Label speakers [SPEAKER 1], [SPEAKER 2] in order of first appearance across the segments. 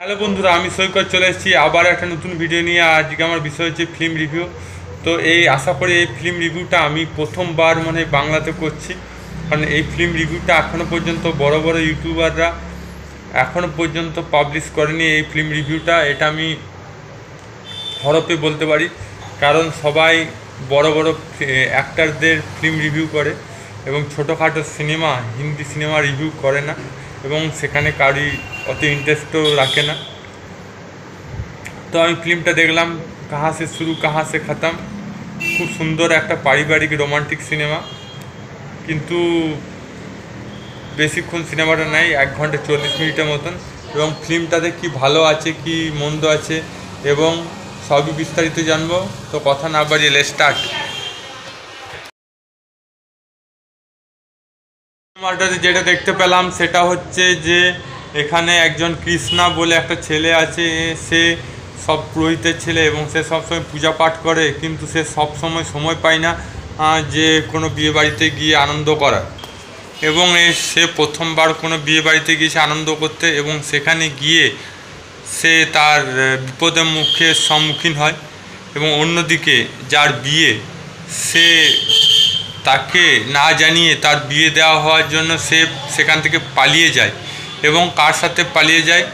[SPEAKER 1] Hello বন্ধুরা, আমি সৈকত চলে এসেছি আবার একটা নতুন ভিডিও নিয়ে। আজকে আমার বিষয় হচ্ছে ফিল্ম রিভিউ। তো আশা করি এই ফিল্ম রিভিউটা আমি প্রথমবার বাংলাতে করছি, কারণ এই ফিল্ম রিভিউটা এখনও পর্যন্ত বড় বড় ইউটিউবাররা এখনও পর্যন্ত পাবলিশ করেনি। এই ফিল্ম রিভিউটা এটা আমি হরপে বলতে পারি, কারণ সবাই বড় বড় অ্যাক্টারদের ফিল্ম রিভিউ করে এবং ছোটোখাটো সিনেমা, হিন্দি সিনেমা রিভিউ করে না এবং সেখানে কারি অত ইন্টারেস্টও রাখে না। তো আমি ফিল্মটা দেখলাম, কাহা সে শুরু কাহা সে খতম। খুব সুন্দর একটা পারিবারিক রোমান্টিক সিনেমা, কিন্তু বেশিক্ষণ সিনেমাটা নাই, 1 ঘন্টা 40 মিনিটের মতন। এবং ফিল্মটাতে কি ভালো আছে কি মন্দ আছে এবং সবই বিস্তারিত জানবো। তো কথা না বাড়িয়ে লেটস স্টার্ট। সিনেমাটাতে যেটা দেখতে পেলাম সেটা হচ্ছে যে এখানে একজন কৃষ্ণা বলে একটা ছেলে আছে। সে সব পুরোহিতের ছেলে এবং সে সবসময় পূজা পাঠ করে, কিন্তু সে সবসময় সময় পায় না যে কোনো বিয়ে বাড়িতে গিয়ে আনন্দ করার। এবং সে প্রথমবার কোনো বিয়ে বাড়িতে গিয়েছে আনন্দ করতে এবং সেখানে গিয়ে সে তার বিপদের মুখের সম্মুখীন হয়। এবং অন্যদিকে যার বিয়ে, সে তাকে না জানিয়ে তার বিয়ে দেওয়া হওয়ার জন্য সে সেখান থেকে পালিয়ে যায়। এবং কার সাথে পালিয়ে যায়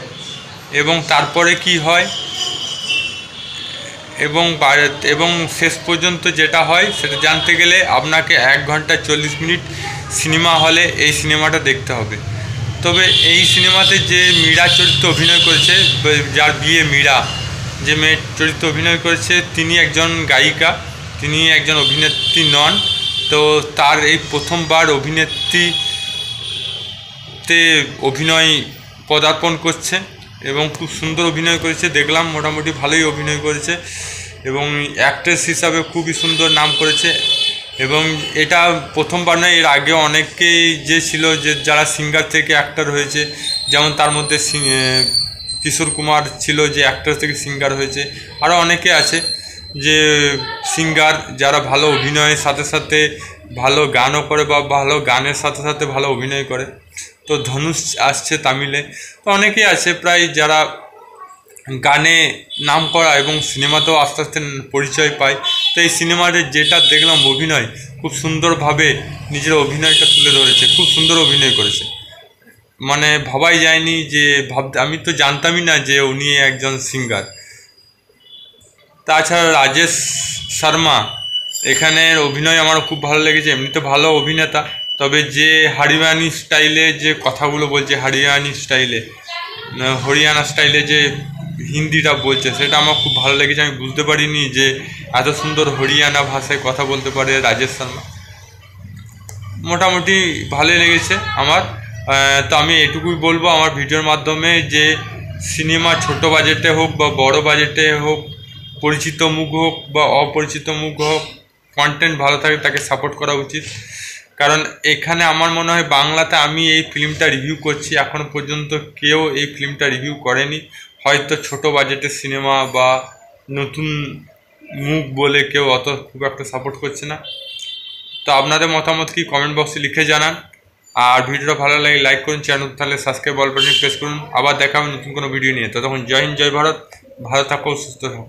[SPEAKER 1] এবং তারপরে কি হয় এবং শেষ পর্যন্ত যেটা হয় সেটা জানতে গেলে আপনাকে 1 ঘন্টা 40 মিনিট সিনেমা হলে এই সিনেমাটা দেখতে হবে। তবে এই সিনেমাতে যে মীরা চরিত্রে অভিনয় করেছে, যার বিয়ে মীরা যে মেয়ের চরিত্রে অভিনয় করেছে, তিনি একজন গায়িকা, তিনি একজন অভিনেত্রী নন। তো তার এই প্রথমবার অভিনেত্রীতে অভিনয় পদার্পণ করছে এবং খুব সুন্দর অভিনয় করেছে। দেখলাম মোটামুটি ভালোই অভিনয় করেছে এবং অ্যাক্ট্রেস হিসাবে খুবই সুন্দর নাম করেছে। এবং এটা প্রথমবার নয়, এর আগে অনেকেই যে ছিল যে যারা সিঙ্গার থেকে অ্যাক্টর হয়েছে, যেমন তার মধ্যে কিশোর কুমার ছিল যে অ্যাক্টর থেকে সিঙ্গার হয়েছে। আরও অনেকে আছে যে সিঙ্গার, যারা ভালো অভিনয়ের সাথে সাথে ভালো গানও করে বা ভালো গানের সাথে সাথে ভালো অভিনয় করে। তো ধনুষ আসছে তামিলে, তো অনেকেই আছে প্রায় যারা গানে নাম করা এবং সিনেমাতেও আস্তে আস্তে পরিচয় পায়। তো এই সিনেমাতে যেটা দেখলাম অভিনয়, খুব সুন্দরভাবে নিজের অভিনয়টা তুলে ধরেছে, খুব সুন্দর অভিনয় করেছে। ভাবাই যায়নি যে আমি তো জানতামই না যে উনি একজন সিঙ্গার। তাছাড়া রাজেশ শর্মা, এখানের অভিনয় আমার খুব ভালো লেগেছে। এমনিতে ভালো অভিনেতা, তবে যে হরিয়ানি স্টাইলে যে কথাগুলো বলছে, হরিয়ানা স্টাইলে যে হিন্দিটা বলছে, সেটা আমার খুব ভালো লেগেছে। আমি বুঝতে পারিনি যে এত সুন্দর হরিয়ানা ভাষায় কথা বলতে পারে রাজেশ শর্মা। মোটামুটি ভালোই লেগেছে আমার। তো আমি এটুকুই বলবো আমার ভিডিওর মাধ্যমে যে সিনেমা ছোট বাজেটে হোক বা বড় বাজেটে হোক, পরিচিত মুখ হোক বা অপরিচিত মুখ হোক, কন্টেন্ট ভালো থাকে তাকে সাপোর্ট করা উচিত। কারণ এখানে আমার মনে হয় বাংলাতে আমি এই ফিল্মটা রিভিউ করছি, এখনও পর্যন্ত কেউ এই ফিল্মটা রিভিউ করেনি। হয়তো ছোট বাজেটের সিনেমা বা নতুন মুখ বলে কেউ অত খুব একটা সাপোর্ট করছে না। তো আপনাদের মতামত কি কমেন্ট বক্সে লিখে জানান। আর ভিডিওটা ভালো লাগে লাইক করুন, চ্যানেল তাহলে সাবস্ক্রাইব অল বাটনে প্রেস করুন। আবার দেখা হবে নতুন কোনো ভিডিও নিয়ে। ততক্ষণ জয় হিন্দ, জয় ভারত। ভালো থাকো, সুস্থ থাকো।